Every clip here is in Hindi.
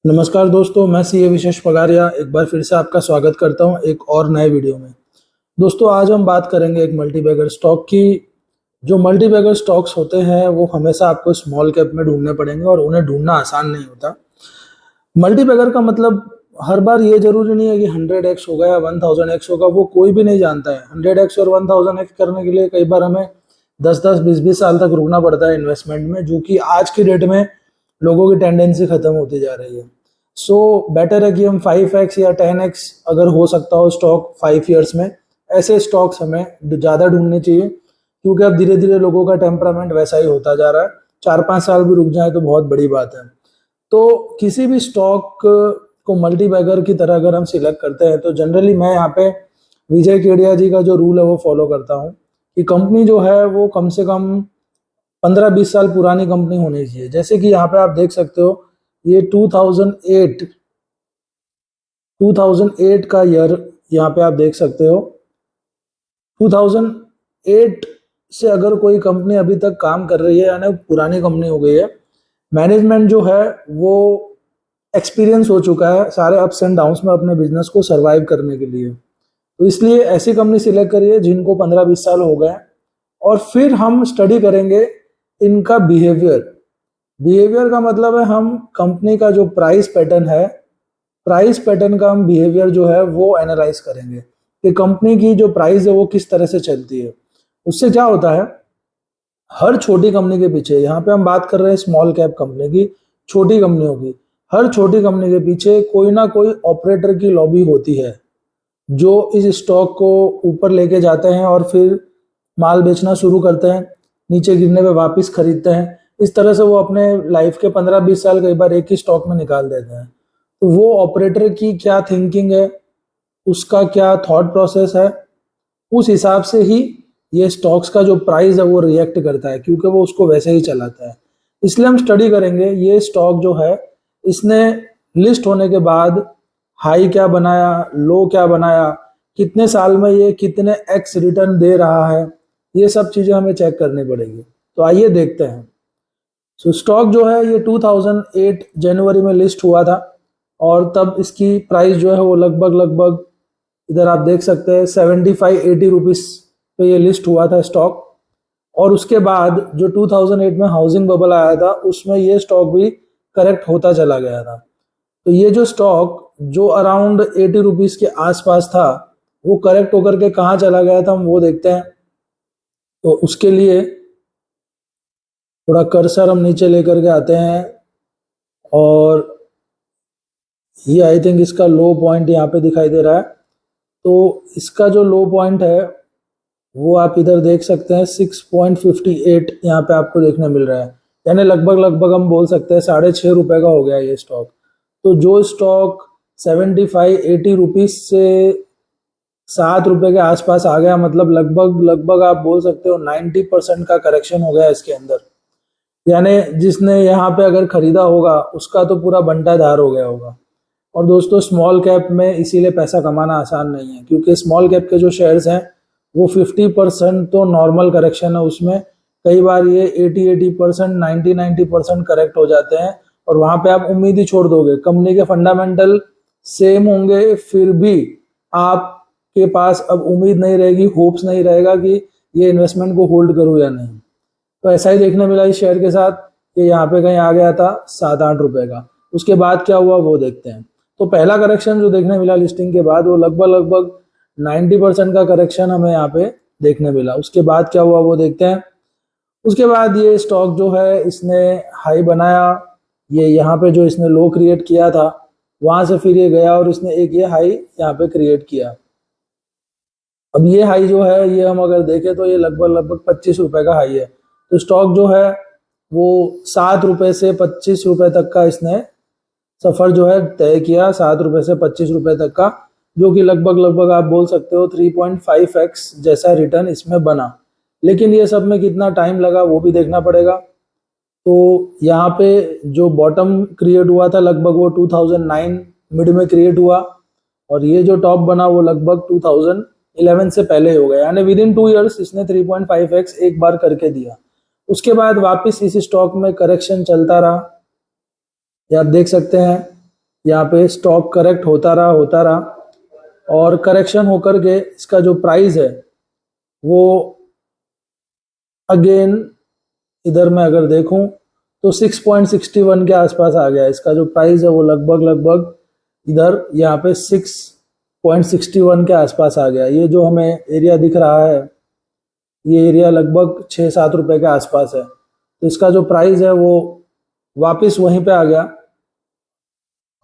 नमस्कार दोस्तों, मैं सीए विशेष पगारिया एक बार फिर से आपका स्वागत करता हूं एक और नए वीडियो में। दोस्तों, आज हम बात करेंगे एक मल्टीबैगर स्टॉक की। जो मल्टीबैगर स्टॉक्स होते हैं वो हमेशा आपको स्मॉल कैप में ढूंढने पड़ेंगे और उन्हें ढूंढना आसान नहीं होता। मल्टीबैगर का मतलब हर बार ये जरूरी नहीं है कि 100x होगा या 1000x होगा, वो कोई भी नहीं जानता है। 100x और 1000x करने के लिए कई बार हमें 10-10, 20-20 साल तक रुकना पड़ता है इन्वेस्टमेंट में, जो कि आज की डेट में लोगों की टेंडेंसी खत्म होती जा रही है। सो बेटर है कि हम 5x या 10x अगर हो सकता हो स्टॉक 5 ईयर्स में, ऐसे स्टॉक्स हमें ज़्यादा ढूंढने चाहिए, क्योंकि अब धीरे धीरे लोगों का टेम्परामेंट वैसा ही होता जा रहा है। 4-5 साल भी रुक जाए तो बहुत बड़ी बात है। तो किसी भी स्टॉक को मल्टीबैगर की तरह अगर हम सिलेक्ट करते हैं तो जनरली मैं यहाँ पे विजय केडिया जी का जो रूल है वो फॉलो करता हूँ कि कंपनी जो है वो कम से कम 15-20 साल पुरानी कंपनी होनी चाहिए। जैसे कि यहाँ पे आप देख सकते हो, ये 2008 का ईयर यहाँ पे आप देख सकते हो। 2008 से अगर कोई कंपनी अभी तक काम कर रही है यानी पुरानी कंपनी हो गई है। मैनेजमेंट जो है वो एक्सपीरियंस हो चुका है सारे अप्स एंड डाउन्स में अपने बिजनेस को सरवाइव करने के लिए। तो इसलिए ऐसी कंपनी सिलेक्ट करिए जिनको 15-20 साल हो गए, और फिर हम स्टडी करेंगे इनका बिहेवियर का मतलब है हम कंपनी का जो प्राइस पैटर्न का हम बिहेवियर जो है वो एनालाइज करेंगे कि कंपनी की जो प्राइस है वो किस तरह से चलती है। उससे क्या होता है, हर छोटी कंपनी के पीछे, यहाँ पे हम बात कर रहे हैं स्मॉल कैप कंपनी की, छोटी कंपनियों की, हर छोटी कंपनी के पीछे कोई ना कोई ऑपरेटर की लॉबी होती है जो इस स्टॉक को ऊपर लेके जाते हैं और फिर माल बेचना शुरू करते हैं, नीचे गिरने पे वापस खरीदते हैं। इस तरह से वो अपने लाइफ के 15-20 साल कई बार एक ही स्टॉक में निकाल देते हैं। तो वो ऑपरेटर की क्या थिंकिंग है, उसका क्या थॉट प्रोसेस है, उस हिसाब से ही ये स्टॉक्स का जो प्राइस है वो रिएक्ट करता है, क्योंकि वो उसको वैसे ही चलाता है। इसलिए हम स्टडी करेंगे ये स्टॉक जो है, इसने लिस्ट होने के बाद हाई क्या बनाया, लो क्या बनाया, कितने साल में ये कितने एक्स रिटर्न दे रहा है, ये सब चीजें हमें चेक करनी पड़ेगी। तो आइए देखते हैं। सो स्टॉक जो है ये 2008 जनवरी में लिस्ट हुआ था, और तब इसकी प्राइस जो है वो लगभग इधर आप देख सकते हैं 75-80 रुपीज पे ये लिस्ट हुआ था स्टॉक। और उसके बाद जो 2008 में हाउसिंग बबल आया था उसमें ये स्टॉक भी करेक्ट होता चला गया था। तो ये जो स्टॉक जो अराउंड 80 रुपीज के आसपास था वो करेक्ट होकर के कहाँ चला गया था, हम वो देखते हैं। तो उसके लिए थोड़ा कर्सर हम नीचे लेकर के आते हैं, और ये आई थिंक इसका लो पॉइंट यहाँ पे दिखाई दे रहा है। तो इसका जो लो पॉइंट है वो आप इधर देख सकते हैं 6.58 यहाँ पे आपको देखने मिल रहा है, यानी लगभग हम बोल सकते हैं 6.5 रुपए का हो गया ये स्टॉक। तो जो स्टॉक 75-80 रुपीज से 7 रुपए के आसपास आ गया, मतलब लगभग आप बोल सकते हो 90% का करेक्शन हो गया इसके अंदर। यानी जिसने यहाँ पे अगर खरीदा होगा उसका तो पूरा बंटा धार हो गया होगा। और दोस्तों, स्मॉल कैप में इसीलिए पैसा कमाना आसान नहीं है, क्योंकि स्मॉल कैप के जो शेयर्स हैं वो 50% तो नॉर्मल करेक्शन है उसमें, कई बार ये 80% 90% करेक्ट हो जाते हैं, और वहां पे आप उम्मीद ही छोड़ दोगे। कंपनी के फंडामेंटल सेम होंगे फिर भी आपके पास अब उम्मीद नहीं रहेगी, होप्स नहीं रहेगा कि ये इन्वेस्टमेंट को होल्ड करूं या नहीं। तो ऐसा ही देखने मिला इस शेयर के साथ, ये यहाँ पे कहीं आ गया था 7-8 रुपए का। उसके बाद क्या हुआ वो देखते हैं। तो पहला करेक्शन जो देखने मिला लिस्टिंग के बाद वो लगभग 90% का करेक्शन हमें यहाँ पे देखने मिला। उसके बाद क्या हुआ वो देखते हैं। उसके बाद ये स्टॉक जो है इसने हाई बनाया, ये यहाँ पे जो इसने लो क्रिएट किया था वहां से फिर ये गया और इसने एक ये हाई यहाँ पे क्रिएट किया। अब ये हाई जो है ये हम अगर देखें तो ये लगभग 25 रुपए का हाई है। तो स्टॉक जो है वो 7 रुपए से 25 रुपए तक का इसने सफर जो है तय किया, 7 रुपए से 25 रुपए तक का, जो कि लगभग आप बोल सकते हो 3.5x जैसा रिटर्न इसमें बना। लेकिन ये सब में कितना टाइम लगा वो भी देखना पड़ेगा। तो यहाँ पे जो बॉटम क्रिएट हुआ था लगभग वो 2009 मिड में क्रिएट हुआ, और ये जो टॉप बना वो लगभग 2011 से पहले हो गया, यानी विद इन 2 ईयर्स इसने 3.5x एक बार करके दिया। उसके बाद वापस इस स्टॉक में करेक्शन चलता रहा, ये आप देख सकते हैं यहाँ पे स्टॉक करेक्ट होता रहा और करेक्शन होकर के इसका जो प्राइस है वो अगेन इधर मैं अगर देखूं तो 6.61 के आसपास आ गया। इसका जो प्राइस है वो लगभग इधर यहाँ पे 6.61 के आसपास आ गया। ये जो हमें एरिया दिख रहा है ये एरिया लगभग 6-7 रुपए के आसपास है। तो इसका जो प्राइस है वो वापस वहीं पे आ गया,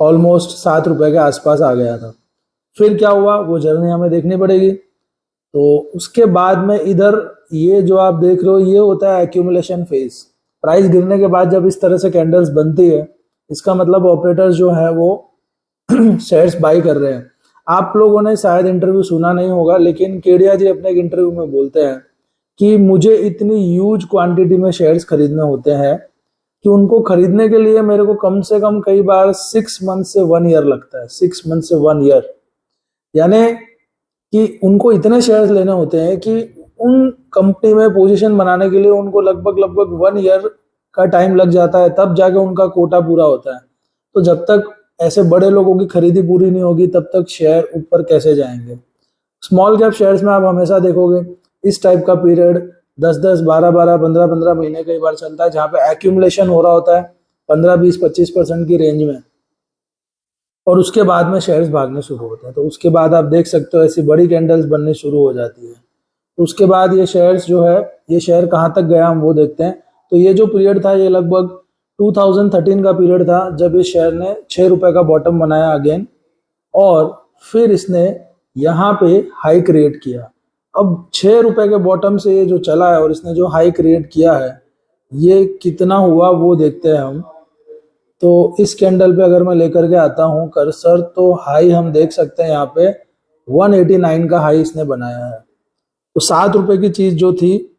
ऑलमोस्ट 7 रुपए के आसपास आ गया था। फिर क्या हुआ वो जर्नी हमें देखनी पड़ेगी। तो उसके बाद में इधर ये जो आप देख रहे हो ये होता है एक्यूमुलेशन फेज। प्राइस गिरने के बाद जब इस तरह से कैंडल्स बनती है इसका मतलब ऑपरेटर्स जो है वो शेयर्स बाई कर रहे हैं। आप लोगों ने शायद इंटरव्यू सुना नहीं होगा लेकिन केडिया जी अपने एक इंटरव्यू में बोलते हैं कि मुझे इतनी ह्यूज क्वांटिटी में शेयर्स खरीदने होते हैं कि उनको खरीदने के लिए मेरे को कम से कम कई बार 6 मंथ से 1 ईयर लगता है। 6 मंथ से 1 ईयर यानी कि उनको इतने शेयर्स लेने होते हैं कि उन कंपनी में पोजीशन बनाने के लिए उनको लगभग 1 ईयर का टाइम लग जाता है, तब जाके उनका कोटा पूरा होता है। तो जब तक ऐसे बड़े लोगों की खरीदी पूरी नहीं होगी तब तक शेयर ऊपर कैसे जाएंगे। स्मॉल कैप शेयर्स में आप हमेशा देखोगे इस टाइप का पीरियड 10-10, 12-12, 15-15 महीने कई बार चलता है जहां पे एक्यूमुलेशन हो रहा होता है 15, 20, 25% की रेंज में और उसके बाद में शेयर्स भागने शुरू होते हैं। तो उसके बाद आप देख सकते हो ऐसी बड़ी कैंडल्स बननी शुरू हो जाती है। तो उसके बाद ये शेयर्स जो है ये शेयर कहाँ तक गया हम वो देखते हैं। तो ये जो पीरियड था ये लगभग 2013 का पीरियड था जब इस शेयर ने 6 रुपए का बॉटम बनाया अगेन और फिर इसने यहाँ पे हाई क्रिएट किया। अब 6 रुपए के बॉटम से ये जो चला है और इसने जो हाई क्रिएट किया है ये कितना हुआ वो देखते हैं हम। तो इस कैंडल पे अगर मैं लेकर के आता हूँ कर्सर तो हाई हम देख सकते हैं यहाँ पे 189 का हाई इसने बनाया है। तो 7 रुपए की चीज जो थी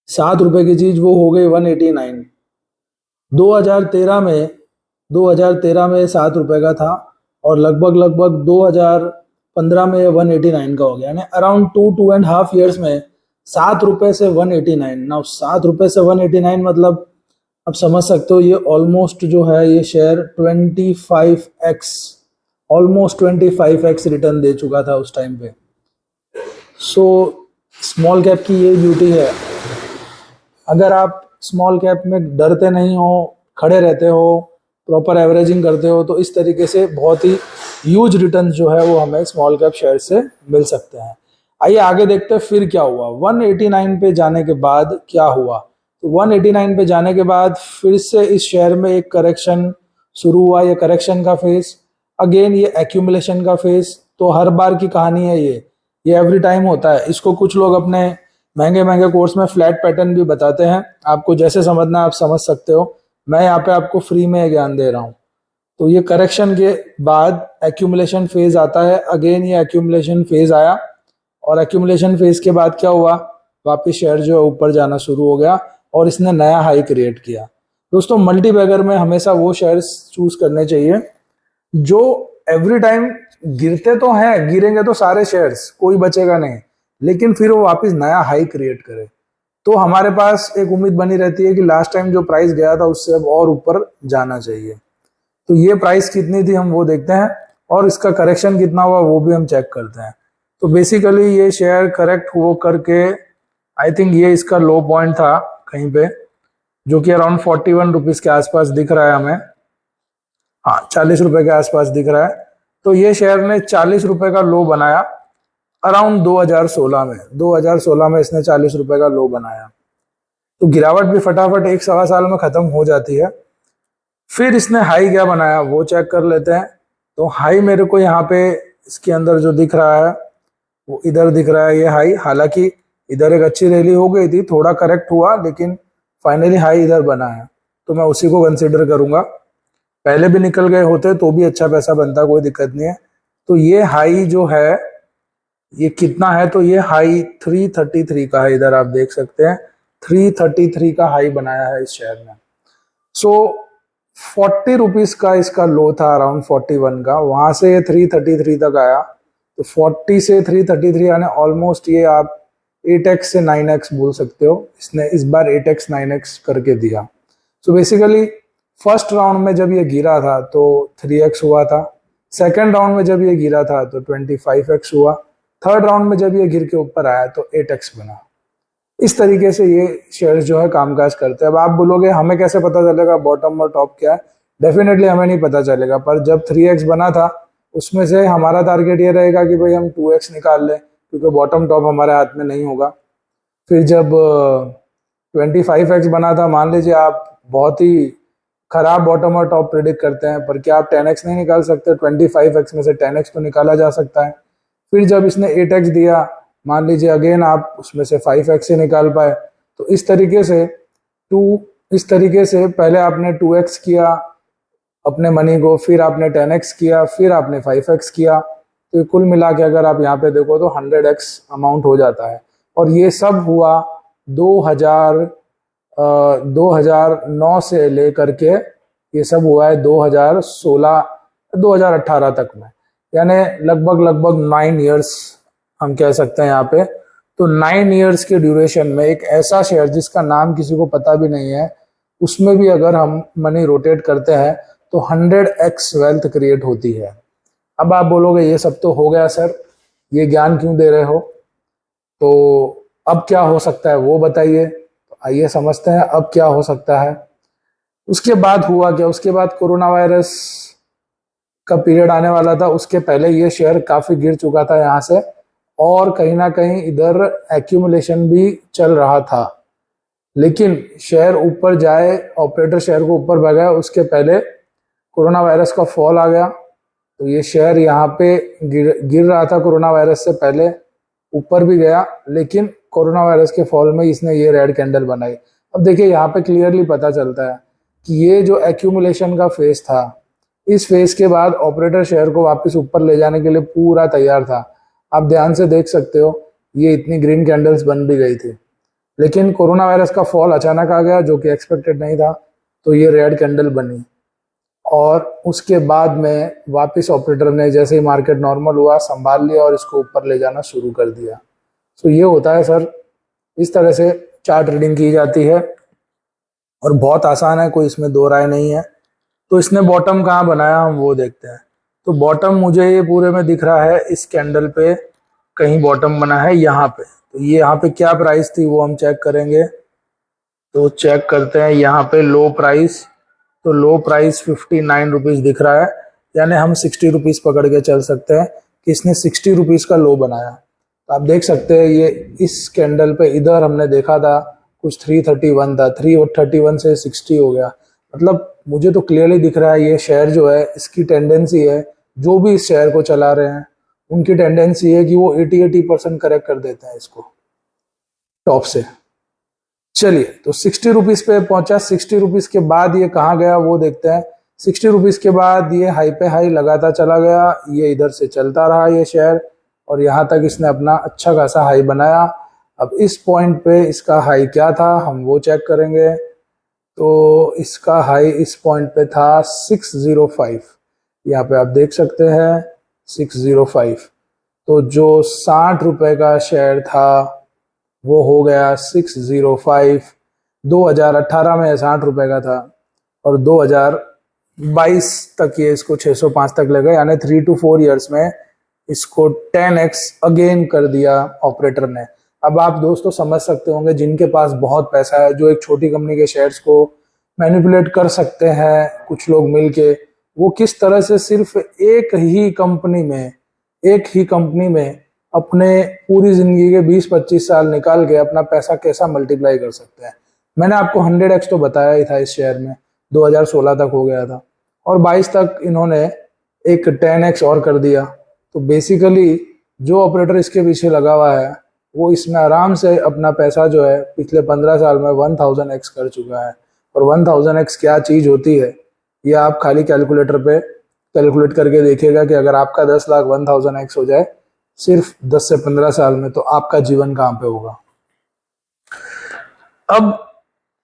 7 रुपए की चीज वो हो गई 189। 2013 में 7 रुपए का था और लगभग 2015 में 189 का हो गया। यानी अराउंड 2.5 ईयर्स में 7 रुपए से 189। ना 7 रुपए से 189 मतलब आप समझ सकते हो ये ऑलमोस्ट जो है ये share 25x almost 25x return दे चुका था उस टाइम पे। सो स्मॉल कैप की ये ब्यूटी है। अगर आप स्मॉल कैप में डरते नहीं हो, खड़े रहते हो, प्रॉपर एवरेजिंग करते हो तो इस तरीके से बहुत ही ह्यूज रिटर्न जो है वो हमें स्मॉल कैप शेयर से मिल सकते हैं। आइए आगे देखते हैं फिर क्या हुआ। 189 पे जाने के बाद क्या हुआ। तो 189 पे जाने के बाद फिर से इस शेयर में एक करेक्शन शुरू हुआ। ये करेक्शन का फेज अगेन ये एक्यूमुलेशन का फेज। तो हर बार की कहानी है ये एवरी टाइम होता है। इसको कुछ लोग अपने महंगे कोर्स में फ्लैट पैटर्न भी बताते हैं। आपको जैसे समझना आप समझ सकते हो, मैं यहाँ पे आपको फ्री में ज्ञान दे रहा हूँ। तो ये करेक्शन के बाद एक्यूमुलेशन फेज आता है। अगेन ये एक्यूमुलेशन फेज आया और एक्यूमुलेशन फेज के बाद क्या हुआ, वापिस शेयर जो है ऊपर जाना शुरू हो गया और इसने नया हाई क्रिएट किया। दोस्तों मल्टी बैगर में हमेशा वो शेयर्स चूज करने चाहिए जो एवरी टाइम गिरते तो हैं, गिरेंगे तो सारे शेयर्स, कोई बचेगा नहीं, लेकिन फिर वो वापस नया हाई क्रिएट करे। तो हमारे पास एक उम्मीद बनी रहती है कि लास्ट टाइम जो प्राइस गया था उससे अब और ऊपर जाना चाहिए। तो ये प्राइस कितनी थी हम वो देखते हैं और इसका करेक्शन कितना हुआ वो भी हम चेक करते हैं। तो बेसिकली ये शेयर करेक्ट हो करके आई थिंक ये इसका लो पॉइंट था कहीं पे, जो कि अराउंड 41 रुपीज के आसपास दिख रहा है हमें। हाँ 40 रुपए के आसपास दिख रहा है। तो ये शेयर ने 40 रुपए का लो बनाया अराउंड 2016 में। 2016 में इसने 40 रुपए का लो बनाया। तो गिरावट भी फटाफट 1-1.25 साल में खत्म हो जाती है। फिर इसने हाई क्या बनाया वो चेक कर लेते हैं। तो हाई मेरे को यहाँ पे इसके अंदर जो दिख रहा है वो इधर दिख रहा है ये हाई। हालांकि इधर एक अच्छी रैली हो गई थी, थोड़ा करेक्ट हुआ, लेकिन फाइनली हाई इधर बना है तो मैं उसी को कंसिडर करूंगा। पहले भी निकल गए होते तो भी अच्छा पैसा बनता, कोई दिक्कत नहीं है। तो ये हाई जो है ये कितना है, तो ये हाई 333 का है। इधर आप देख सकते हैं 333 का हाई बनाया है इस शेयर ने। सो 40 रुपीज का इसका लो था अराउंड 41 का, वहां से ये 333 तक आया। तो 40 से 333 यानी ऑलमोस्ट ये आप 8x से 9x बोल सकते हो। इसने इस बार 8x 9x करके दिया। सो बेसिकली फर्स्ट राउंड में जब ये गिरा था तो 3x हुआ था, सेकेंड राउंड में जब ये गिरा था तो 25x हुआ, थर्ड राउंड में जब ये गिर के ऊपर आया तो 8x बना। इस तरीके से ये शेयर्स जो है कामकाज करते हैं। अब आप बोलोगे हमें कैसे पता चलेगा बॉटम और टॉप क्या है? डेफिनेटली हमें नहीं पता चलेगा, पर जब 3x बना था उसमें से हमारा टारगेट ये रहेगा कि भाई हम 2x निकाल लें, क्योंकि बॉटम टॉप हमारे हाथ में नहीं होगा। फिर जब 25x बना था, मान लीजिए आप बहुत ही खराब बॉटम और टॉप प्रिडिक्ट करते हैं, पर क्या आप 10x नहीं निकाल सकते? 25x में से 10x तो निकाला जा सकता है। फिर जब इसने 8x दिया, मान लीजिए अगेन आप उसमें से 5x से निकाल पाए। तो इस तरीके से पहले आपने 2x किया अपने मनी को, फिर आपने 10x किया, फिर आपने 5x किया, तो कुल मिला के अगर आप यहाँ पे देखो तो 100x अमाउंट हो जाता है। और ये सब हुआ 2009 से लेकर के ये सब हुआ है 2016 2018 तक में, यानी लगभग 9 इयर्स हम कह सकते हैं यहाँ पे। तो 9 इयर्स के ड्यूरेशन में एक ऐसा शेयर जिसका नाम किसी को पता भी नहीं है, उसमें भी अगर हम मनी रोटेट करते हैं तो 100x वेल्थ क्रिएट होती है। अब आप बोलोगे ये सब तो हो गया सर, ये ज्ञान क्यों दे रहे हो? तो अब क्या हो सकता है वो बताइए। तो आइए समझते हैं अब क्या हो सकता है। उसके बाद हुआ क्या? उसके बाद कोरोना वायरस का पीरियड आने वाला था, उसके पहले ये शेयर काफी गिर चुका था यहाँ से, और कहीं ना कहीं इधर एक्यूमुलेशन भी चल रहा था। लेकिन शेयर ऊपर जाए, ऑपरेटर शेयर को ऊपर भगाए, उसके पहले कोरोना वायरस का फॉल आ गया। तो ये शेयर यहाँ पे गिर रहा था कोरोना वायरस से पहले, ऊपर भी गया, लेकिन कोरोना वायरस के फॉल में इसने ये रेड कैंडल बनाई। अब देखिए यहाँ पे क्लियरली पता चलता है कि ये जो एक्यूमुलेशन का फेज था, इस फेज के बाद ऑपरेटर शेयर को वापस ऊपर ले जाने के लिए पूरा तैयार था। आप ध्यान से देख सकते हो ये इतनी ग्रीन कैंडल्स बन भी गई थी, लेकिन कोरोना वायरस का फॉल अचानक आ गया जो कि एक्सपेक्टेड नहीं था, तो ये रेड कैंडल बनी। और उसके बाद में वापस ऑपरेटर ने जैसे ही मार्केट नॉर्मल हुआ संभाल लिया और इसको ऊपर ले जाना शुरू कर दिया। तो ये होता है सर, इस तरह से चार्ट रीडिंग की जाती है और बहुत आसान है, कोई इसमें दो राय नहीं है। तो इसने बॉटम कहाँ बनाया हम वो देखते हैं। तो बॉटम मुझे ये पूरे में दिख रहा है, इस कैंडल पे कहीं बॉटम बना है यहाँ पे। तो ये यहाँ पे क्या प्राइस थी वो हम चेक करेंगे। तो चेक करते हैं यहाँ पे लो प्राइस, तो लो प्राइस 59 रुपीज दिख रहा है, यानी हम 60 रुपीज पकड़ के चल सकते हैं कि इसने 60 रुपीज का लो बनाया। तो आप देख सकते हैं ये इस कैंडल पे इधर हमने देखा था कुछ 331 था, 331 से 60 हो गया। मतलब मुझे तो क्लियरली दिख रहा है ये शेयर जो है, इसकी टेंडेंसी है, जो भी इस शेयर को चला रहे हैं उनकी टेंडेंसी है कि वो 80% करेक्ट कर देते हैं इसको टॉप से। चलिए, तो 60 रुपीज पे पहुंचा। 60 रुपीज के बाद ये कहाँ गया वो देखते हैं। 60 रुपीज के बाद ये हाई पे हाई लगाता चला गया, ये इधर से चलता रहा ये शेयर, और यहाँ तक इसने अपना अच्छा खासा हाई बनाया। अब इस पॉइंट पे इसका हाई क्या था हम वो चेक करेंगे। तो इसका हाई इस पॉइंट पे था 605, यहाँ पे आप देख सकते हैं 605। तो जो 60 रुपए का शेयर था वो हो गया 605। 2018 में 60 रुपए का था और 2022 तक ये इसको 605 तक लगा, यानी 3 to 4 ईयर्स में इसको 10x अगेन कर दिया ऑपरेटर ने। अब आप दोस्तों समझ सकते होंगे जिनके पास बहुत पैसा है, जो एक छोटी कंपनी के शेयर्स को मैनिपुलेट कर सकते हैं कुछ लोग मिलके, वो किस तरह से सिर्फ एक ही कंपनी में अपने पूरी जिंदगी के 20-25 साल निकाल के अपना पैसा कैसा मल्टीप्लाई कर सकते हैं। मैंने आपको 100x तो बताया ही था इस शेयर में, 2016 तक हो गया था और 22 तक इन्होंने एक 10x और कर दिया। तो बेसिकली जो ऑपरेटर इसके पीछे लगा हुआ है वो इसमें आराम से अपना पैसा जो है पिछले 15 साल में 1000x कर चुका है। और 1000x क्या चीज होती है ये आप खाली कैलकुलेटर पे कैलकुलेट करके देखिएगा कि अगर आपका 10 लाख 1000x हो जाए सिर्फ 10 से 15 साल में, तो आपका जीवन कहाँ पे होगा। अब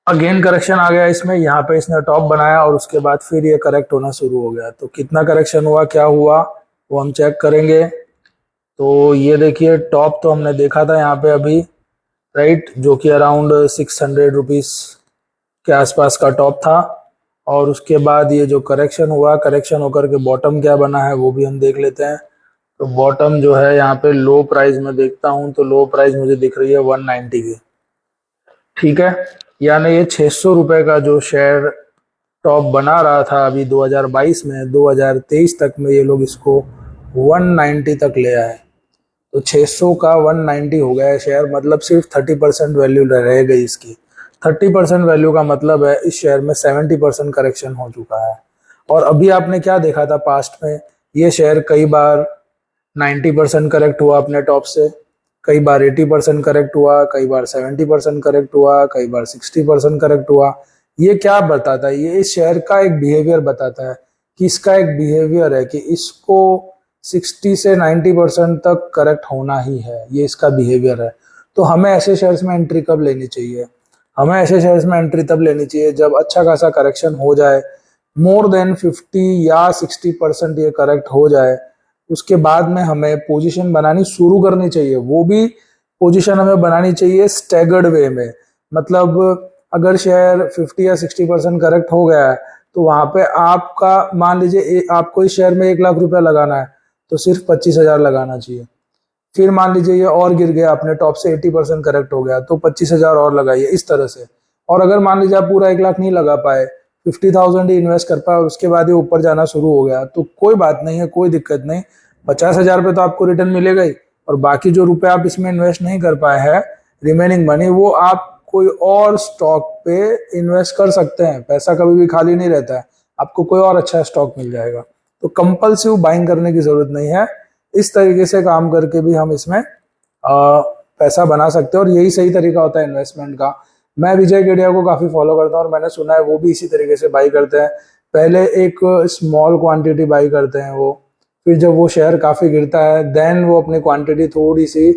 अगेन करेक्शन आ गया इसमें, यहाँ पे इसने टॉप बनाया और उसके बाद फिर ये करेक्ट होना शुरू हो गया। तो कितना करेक्शन हुआ क्या हुआ वो हम चेक करेंगे। तो ये देखिए टॉप तो हमने देखा था यहाँ पे अभी, राइट, जो कि अराउंड 600 रुपीज के आसपास का टॉप था। और उसके बाद ये जो करेक्शन हुआ, करेक्शन होकर के बॉटम क्या बना है वो भी हम देख लेते हैं। तो बॉटम जो है यहाँ पे लो प्राइस में देखता हूँ तो लो प्राइस मुझे दिख रही है 190 की। ठीक है, यानी ये 600 रुपए का जो शेयर टॉप बना रहा था अभी 2022 में, 2023 तक में ये लोग इसको 190 तक ले आए। तो 600 का 190 हो गया है शेयर, मतलब सिर्फ 30% वैल्यू रह गई इसकी। 30% वैल्यू का मतलब है इस शेयर में 70% करेक्शन हो चुका है। और अभी आपने क्या देखा था पास्ट में, ये शेयर कई बार 90% करेक्ट हुआ अपने टॉप से, कई बार 80% करेक्ट हुआ, कई बार 70% करेक्ट हुआ, कई बार 60% करेक्ट हुआ। ये क्या बताता है, ये इस शेयर का एक बिहेवियर बताता है कि इसका एक बिहेवियर है कि इसको 60 से 90% तक करेक्ट होना ही है, ये इसका बिहेवियर है। तो हमें ऐसे शेयर्स में एंट्री कब लेनी चाहिए? हमें ऐसे शेयर्स में एंट्री तब लेनी चाहिए जब अच्छा खासा करेक्शन हो जाए, मोर देन 50 या 60% ये करेक्ट हो जाए। उसके बाद में हमें पोजीशन बनानी शुरू करनी चाहिए। वो भी पोजीशन हमें बनानी चाहिए स्टैगर्ड वे में। मतलब अगर शेयर 50 या 60% करेक्ट हो गया है तो वहां पे आपका मान लीजिए आपको इस शेयर में 1 लाख रुपया लगाना है तो सिर्फ 25,000 लगाना चाहिए। फिर मान लीजिए ये और गिर गया, अपने टॉप से 80% करेक्ट हो गया तो 25,000 और लगाइए, इस तरह से। और अगर मान लीजिए आप पूरा 1 लाख नहीं लगा पाए, 50,000 ही इन्वेस्ट कर पाए और उसके बाद ये ऊपर जाना शुरू हो गया तो कोई बात नहीं है, कोई दिक्कत नहीं। 50,000 पे तो आपको रिटर्न मिलेगा ही, और बाकी जो रुपए आप इसमें इन्वेस्ट नहीं कर पाए हैं, रिमेनिंग मनी, वो आप कोई और स्टॉक पे इन्वेस्ट कर सकते हैं। पैसा कभी भी खाली नहीं रहता है, आपको कोई और अच्छा स्टॉक मिल जाएगा। तो कंपल्सिव बाइंग करने की जरूरत नहीं है, इस तरीके से काम करके भी हम इसमें पैसा बना सकते हैं और यही सही तरीका होता है इन्वेस्टमेंट का। मैं विजय केडिया को काफी फॉलो करता हूँ और मैंने सुना है वो भी इसी तरीके से बाई करते हैं। पहले एक स्मॉल क्वांटिटी बाई करते हैं वो, फिर जब वो शेयर काफी गिरता है देन वो अपनी क्वांटिटी थोड़ी सी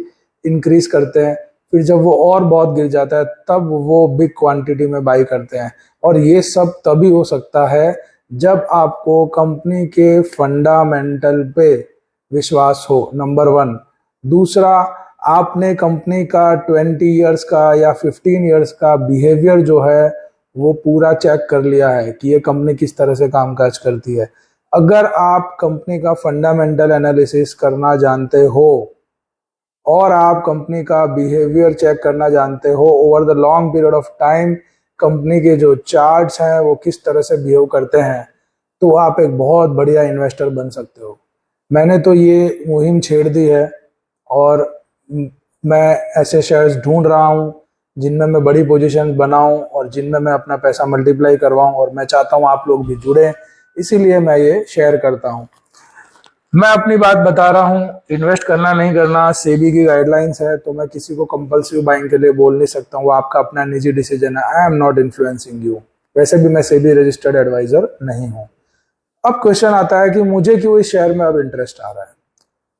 इंक्रीज करते हैं, फिर जब वो और बहुत गिर जाता है तब वो बिग क्वांटिटी में बाई करते हैं। और ये सब तभी हो सकता है जब आपको कंपनी के फंडामेंटल पे विश्वास हो, नंबर 1। दूसरा, आपने कंपनी का 20 इयर्स का या 15 इयर्स का बिहेवियर जो है वो पूरा चेक कर लिया है कि ये कंपनी किस तरह से कामकाज करती है। अगर आप कंपनी का फंडामेंटल एनालिसिस करना जानते हो और आप कंपनी का बिहेवियर चेक करना जानते हो over the long period of time, company के जो चार्ट्स हैं वो किस तरह से बिहेव करते हैं, तो आप एक बहुत बढ़िया इन्वेस्टर बन सकते हो। मैंने तो ये मुहिम छेड़ दी है और मैं ऐसे शेयर्स ढूंढ रहा हूँ जिनमें मैं बड़ी पोजीशंस बनाऊं और जिनमें मैं अपना पैसा मल्टीप्लाई करवाऊं, और मैं चाहता हूँ आप लोग भी जुड़ें, इसीलिए मैं ये शेयर करता हूँ। मैं अपनी बात बता रहा हूँ, इन्वेस्ट करना नहीं करना सेबी की गाइडलाइंस है, तो मैं किसी को कंपल्सिव बाइंग के लिए बोल नहीं सकता हूँ, वो आपका अपना निजी डिसीजन है। I am not influencing you. वैसे भी मैं सेबी रजिस्टर्ड एडवाइजर नहीं हूँ। अब क्वेश्चन आता है कि मुझे क्यों इस शेयर में अब इंटरेस्ट आ रहा है।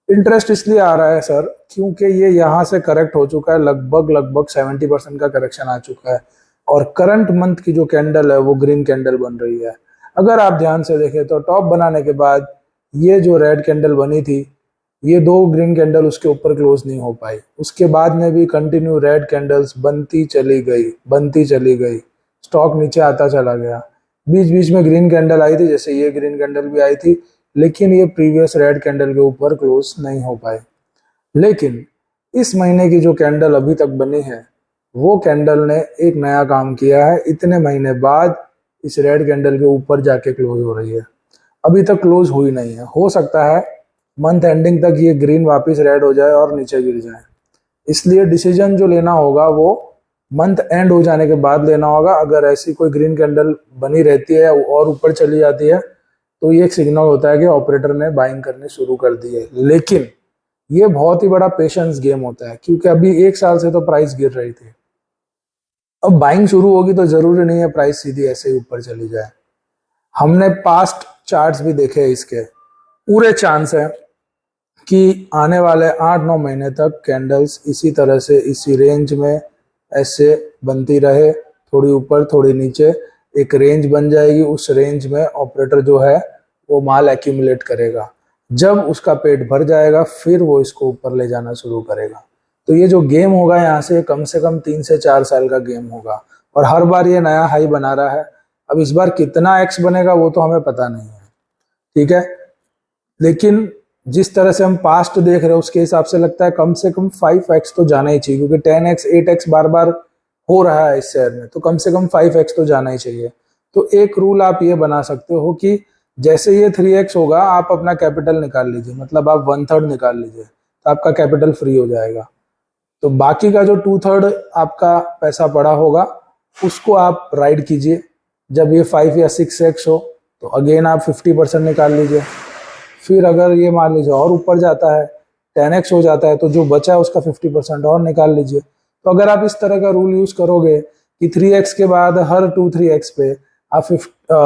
इंटरेस्ट इसलिए आ रहा है सर क्योंकि ये यहाँ से करेक्ट हो चुका है, लगभग लगभग 70% का करेक्शन आ चुका है और करंट मंथ की जो कैंडल है वो ग्रीन कैंडल बन रही है। अगर आप ध्यान से देखें तो टॉप बनाने के बाद ये जो रेड कैंडल बनी थी, ये 2 ग्रीन कैंडल उसके ऊपर क्लोज नहीं हो पाई, उसके बाद में भी कंटिन्यू रेड कैंडल्स बनती चली गई, स्टॉक नीचे आता चला गया। बीच बीच में ग्रीन कैंडल आई थी, जैसे ये ग्रीन कैंडल भी आई थी, लेकिन ये प्रीवियस रेड कैंडल के ऊपर क्लोज नहीं हो पाए। लेकिन इस महीने की जो कैंडल अभी तक बनी है वो कैंडल ने एक नया काम किया है, इतने महीने बाद इस रेड कैंडल के ऊपर जाके क्लोज हो रही है। अभी तक क्लोज हुई नहीं है, हो सकता है मंथ एंडिंग तक ये ग्रीन वापस रेड हो जाए और नीचे गिर जाए। इसलिए डिसीजन जो लेना होगा वो मंथ एंड हो जाने के बाद लेना होगा। अगर ऐसी कोई ग्रीन कैंडल बनी रहती है और ऊपर चली जाती है तो ये एक सिग्नल होता है कि ऑपरेटर ने बाइंग करनी शुरू कर दी है। लेकिन ये बहुत ही बड़ा पेशेंस गेम होता है क्योंकि अभी 1 साल से तो प्राइस गिर रही थी, अब बाइंग शुरू होगी तो जरूरी नहीं है प्राइस सीधी ऐसे ही ऊपर चली जाए। हमने पास्ट चार्ट्स भी देखे हैं इसके, पूरे चांस है कि आने वाले 8-9 महीने तक कैंडल्स इसी तरह से इसी रेंज में ऐसे बनती रहे, थोड़ी ऊपर थोड़ी नीचे, एक रेंज बन जाएगी। उस रेंज में ऑपरेटर जो है वो माल एक्यूमुलेट करेगा, जब उसका पेट भर जाएगा फिर वो इसको ऊपर ले जाना शुरू करेगा। तो ये जो गेम होगा यहाँ से कम 3 से 4 साल का गेम होगा और हर बार ये नया हाई बना रहा है। अब इस बार कितना एक्स बनेगा वो तो हमें पता नहीं है, ठीक है, लेकिन जिस तरह से हम पास्ट देख रहे हैं उसके हिसाब से लगता है कम से कम 5x तो जाना ही चाहिए, क्योंकि 10x 8x बार बार हो रहा है इस शेयर में, तो कम से कम 5x तो जाना ही चाहिए। तो एक रूल आप ये बना सकते हो कि जैसे ये 3x होगा आप अपना कैपिटल निकाल लीजिए, मतलब आप 1/3 निकाल लीजिए, तो आपका कैपिटल फ्री हो जाएगा। तो बाकी का जो 2/3 आपका पैसा पड़ा होगा उसको आप राइड कीजिए। जब ये 5 या 6x हो तो अगेन आप 50% निकाल लीजिए। फिर अगर ये मान लीजिए और ऊपर जाता है, 10x हो जाता है, तो जो बचा है उसका 50% और निकाल लीजिए। तो अगर आप इस तरह का रूल यूज करोगे कि 3x के बाद हर 2-3x पे आप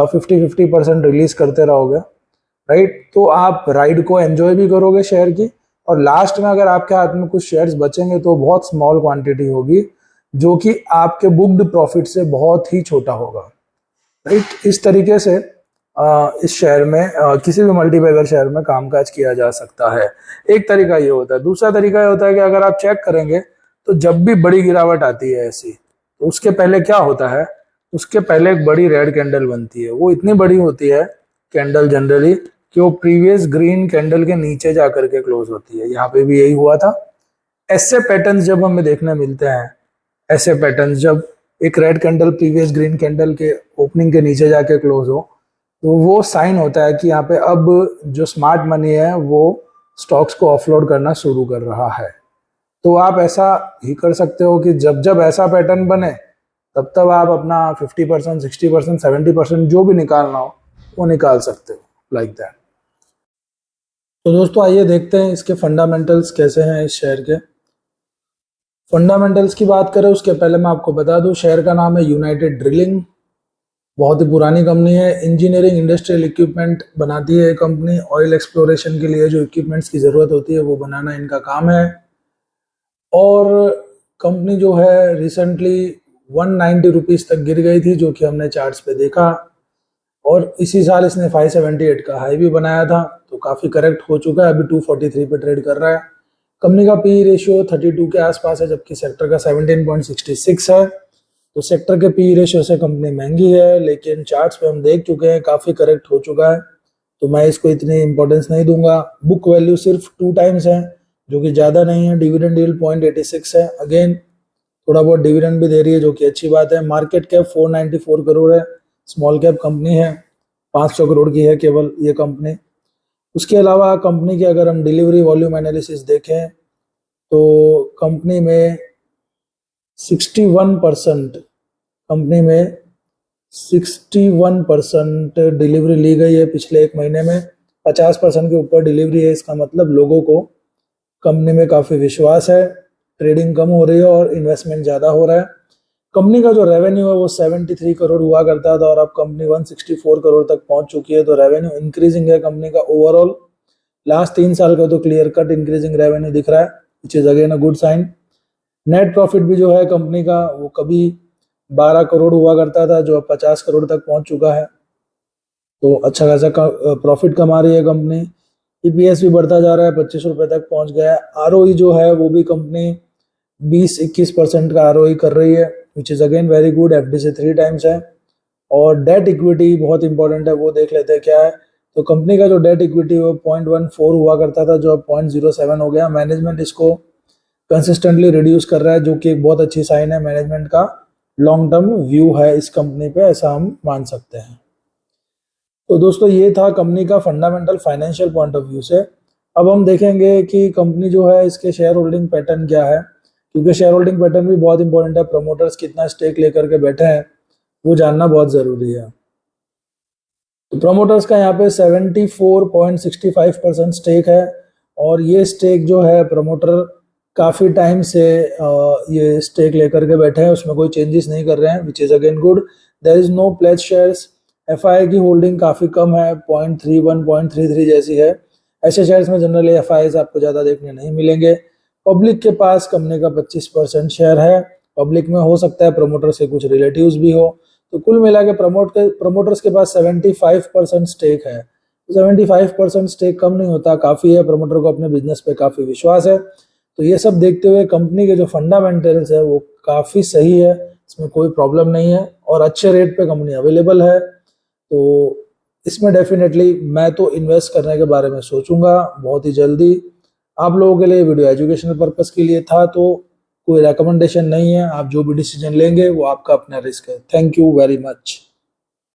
50-50% रिलीज करते रहोगे, राइट, तो आप राइड को एंजॉय भी करोगे शेयर की, और लास्ट में अगर आपके हाथ में कुछ शेयर्स बचेंगे तो बहुत स्मॉल क्वांटिटी होगी जो कि आपके बुक्ड प्रॉफिट से बहुत ही छोटा होगा, राइट। इस तरीके से इस शेयर में किसी भी मल्टीबैगर शेयर में कामकाज किया जा सकता है। एक तरीका ये होता है। दूसरा तरीका ये होता है कि अगर आप चेक करेंगे तो जब भी बड़ी गिरावट आती है ऐसी, तो उसके पहले क्या होता है, उसके पहले एक बड़ी रेड कैंडल बनती है। वो इतनी बड़ी होती है कैंडल जनरली कि वो प्रीवियस ग्रीन कैंडल के नीचे जा करके क्लोज होती है। यहाँ पे भी यही हुआ था। ऐसे पैटर्न्स जब हमें देखने मिलते हैं, ऐसे पैटर्न्स जब एक red candle previous green candle के ओपनिंग के नीचे जाके क्लोज हो, तो वो साइन होता है कि यहाँ पे अब जो स्मार्ट मनी है वो स्टॉक्स को ऑफलोड करना शुरू कर रहा है। तो आप ऐसा ही कर सकते हो कि जब जब ऐसा पैटर्न बने तब तब आप अपना 50%, 60%, 70% जो भी निकालना हो वो निकाल सकते हो, लाइक दैट। तो दोस्तों आइए देखते हैं इसके फंडामेंटल्स कैसे हैं इस शेयर के। फंडामेंटल्स की बात करें उसके पहले मैं आपको बता दूं, शेयर का नाम है यूनाइटेड ड्रिलिंग। बहुत ही पुरानी कंपनी है, इंजीनियरिंग इंडस्ट्रियल इक्विपमेंट बनाती है ये कंपनी। ऑयल एक्सप्लोरेशन के लिए जो इक्विपमेंट्स की ज़रूरत होती है वो बनाना इनका काम है। और कंपनी जो है रिसेंटली 190 रुपीज़ तक गिर गई थी, जो कि हमने चार्ट्स पे देखा, और इसी साल इसने 578 का हाई भी बनाया था, तो काफ़ी करेक्ट हो चुका है। अभी 243 पे ट्रेड कर रहा है। कंपनी का पी रेशियो 32 के आसपास है, जबकि सेक्टर का 17.66 है। तो सेक्टर के पी रेशियो से कंपनी महंगी है, लेकिन चार्ट्स पे हम देख चुके हैं काफ़ी करेक्ट हो चुका है, तो मैं इसको इतनी इंपॉर्टेंस नहीं दूंगा। बुक वैल्यू सिर्फ 2 टाइम्स है, जो कि ज़्यादा नहीं है। डिविडेंड यील्ड 0.86 है, अगेन थोड़ा बहुत डिविडेंड भी दे रही है, जो कि अच्छी बात है। मार्केट कैप 494 करोड़ है, स्मॉल कैप कंपनी है, 500 करोड़ की है केवल ये कंपनी। उसके अलावा कंपनी की अगर हम डिलीवरी वॉल्यूम एनालिसिस देखें तो कंपनी में 61% कंपनी में 61% डिलीवरी ली गई है पिछले एक महीने में। 50% के ऊपर डिलीवरी है, इसका मतलब लोगों को कंपनी में काफ़ी विश्वास है। ट्रेडिंग कम हो रही है और इन्वेस्टमेंट ज़्यादा हो रहा है। कंपनी का जो रेवेन्यू है वो 73 करोड़ हुआ करता था, और अब कंपनी 164 करोड़ तक पहुंच चुकी है। तो रेवेन्यू इंक्रीजिंग है कंपनी का ओवरऑल। लास्ट 3 साल का तो क्लियर कट इंक्रीजिंग रेवेन्यू दिख रहा है, which is again a good sign. Net profit भी जो है कंपनी का वो कभी 12 करोड़ हुआ करता था, जो अब 50 करोड़ तक पहुंच चुका है। तो अच्छा खासा प्रॉफिट कमा रही है कंपनी। ईपीएस भी बढ़ता जा रहा है, 25 रुपए तक पहुंच गया है। आरओई जो है वो भी कंपनी 20-21% का आरओई कर रही है, which is again very good. FD से 3 टाइम्स है। और डेट इक्विटी बहुत इंपॉर्टेंट है, वो देख लेते हैं क्या है। तो कंपनी का जो डेट इक्विटी वो 0.14 हुआ करता था, जो अब 0.07 हो गया। मैनेजमेंट इसको कंसिस्टेंटली रिड्यूस कर रहा है, जो कि एक बहुत अच्छी साइन है। मैनेजमेंट का लॉन्ग टर्म व्यू है इस कंपनी पे, ऐसा हम मान सकते हैं। तो दोस्तों ये था कंपनी का fundamental financial point of view से। अब हम देखेंगे कि कंपनी जो है इसके शेयर होल्डिंग पैटर्न क्या है, क्योंकि शेयर होल्डिंग पैटर्न भी बहुत इंपॉर्टेंट है। प्रमोटर्स कितना स्टेक लेकर के बैठे हैं वो जानना बहुत ज़रूरी है। तो प्रमोटर्स का यहाँ पे 74.65% स्टेक है, और ये स्टेक जो है प्रमोटर काफ़ी टाइम से ये स्टेक लेकर के बैठे हैं, उसमें कोई चेंजेस नहीं कर रहे हैं, which is again good. There is no pledge shares. FI की होल्डिंग काफ़ी कम है, 0.31, 0.33 जैसी है। ऐसे शेयर्स में जनरली एफआईज आपको ज़्यादा देखने नहीं मिलेंगे। पब्लिक के पास कंपनी का 25% शेयर है। पब्लिक में हो सकता है प्रमोटर्स के कुछ रिलेटिव्स भी हो। तो कुल मिला के प्रमोटर्स के पास 75% स्टेक है। 75% स्टेक कम नहीं होता, काफ़ी है। प्रमोटर को अपने बिजनेस पे काफ़ी विश्वास है। तो ये सब देखते हुए कंपनी के जो फंडामेंटल्स है वो काफ़ी सही है। इसमें कोई प्रॉब्लम नहीं है और अच्छे रेट पे कंपनी अवेलेबल है। तो इसमें डेफिनेटली मैं तो इन्वेस्ट करने के बारे में सोचूंगा बहुत ही जल्दी। आप लोगों के लिए वीडियो एजुकेशनल पर्पस के लिए था, तो कोई रेकमेंडेशन नहीं है। आप जो भी डिसीजन लेंगे वो आपका अपना रिस्क है। Thank you very much.